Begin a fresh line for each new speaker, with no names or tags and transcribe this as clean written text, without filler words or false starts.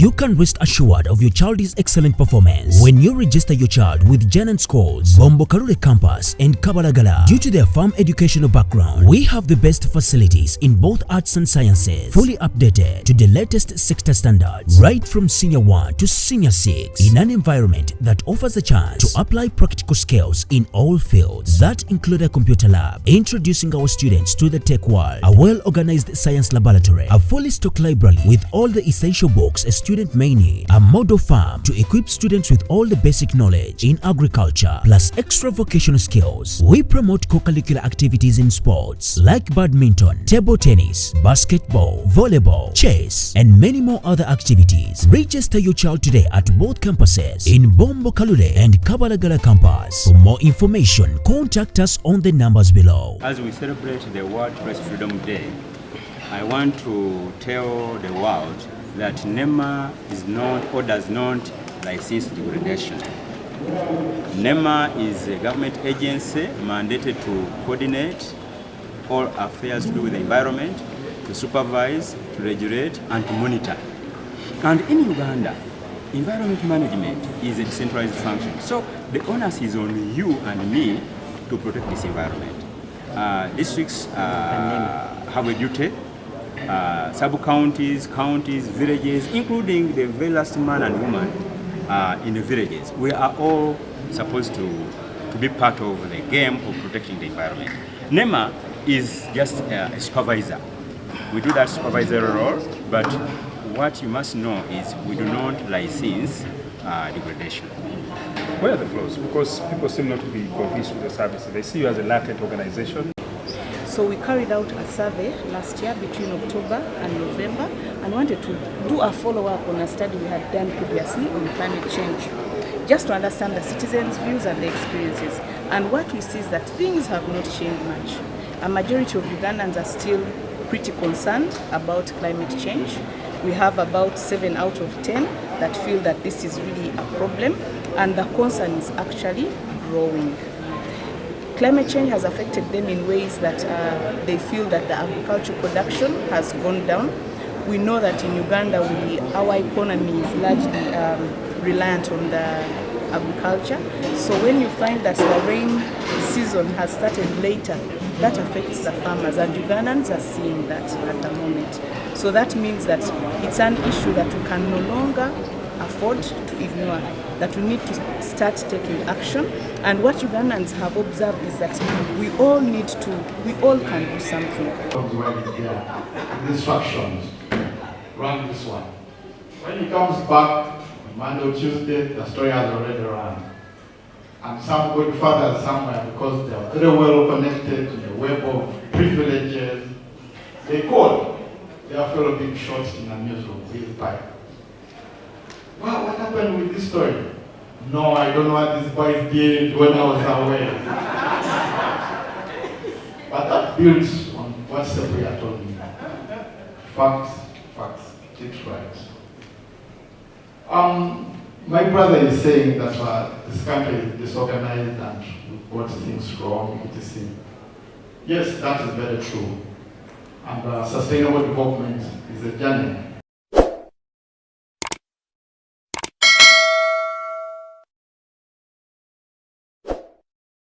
You can rest assured of your child's excellent performance when you register your child with Janan Schools, Bombokalule Campus and Kabalagala. Due to their firm educational background, we have the best facilities in both arts and sciences, fully updated to the latest sector standards, right from Senior 1 to Senior 6, in an environment that offers a chance to apply practical skills in all fields. That include a computer lab, introducing our students to the tech world, a well-organized science laboratory, a fully stocked library with all the essential books a student may need, a model farm to equip students with all the basic knowledge in agriculture, plus extra vocational skills. We promote co-curricular activities in sports like badminton, table tennis, basketball, volleyball, chess, and many more other activities. Register your child today at both campuses in Bombokalule and Kabalagala campus. For more information, contact us on the numbers below.
As we celebrate the World Press Freedom Day, I want to tell the world that NEMA is not or does not license degradation. NEMA is a government agency mandated to coordinate all affairs to do with the environment, to supervise, to regulate, and to monitor. And in Uganda, environment management is a decentralized function. So the onus is on you and me to protect this environment. Districts have a duty, sub-counties, counties, villages, including the very last man and woman in the villages. We are all supposed to be part of the game of protecting the environment. NEMA is just a supervisor. We do that supervisory role, but what you must know is we do not license degradation.
Where are the flaws? Because people seem not to be convinced with the services. They see you as a latent organization.
So we carried out a survey last year between October and November and wanted to do a follow-up on a study we had done previously on climate change, just to understand the citizens' views and their experiences. And what we see is that things have not changed much. A majority of Ugandans are still pretty concerned about climate change. We have about 7 out of 10 that feel that this is really a problem, and the concern is actually growing. Climate change has affected them in ways that they feel that the agricultural production has gone down. We know that in Uganda, our economy is largely reliant on the agriculture. So when you find that the rain season has started later, that affects the farmers, and Ugandans are seeing that at the moment. So that means that it's an issue that we can no longer afford to ignore, that we need to start taking action. And what Ugandans have observed is that we all can do something.
Instructions, run this one. When he comes back on Monday or Tuesday, the story has already run. And some go further somewhere because they are very well connected in a web of privileges. They call their fellow being shot in a newsroom with pipe. Wow, what happened with this story? No, I don't know what this boy did when I was away. But that builds on what Sebuya told me. Facts, it's right. My brother is saying that this country is disorganized and we've got things wrong, etc. Yes, that is very true. And sustainable development is a journey.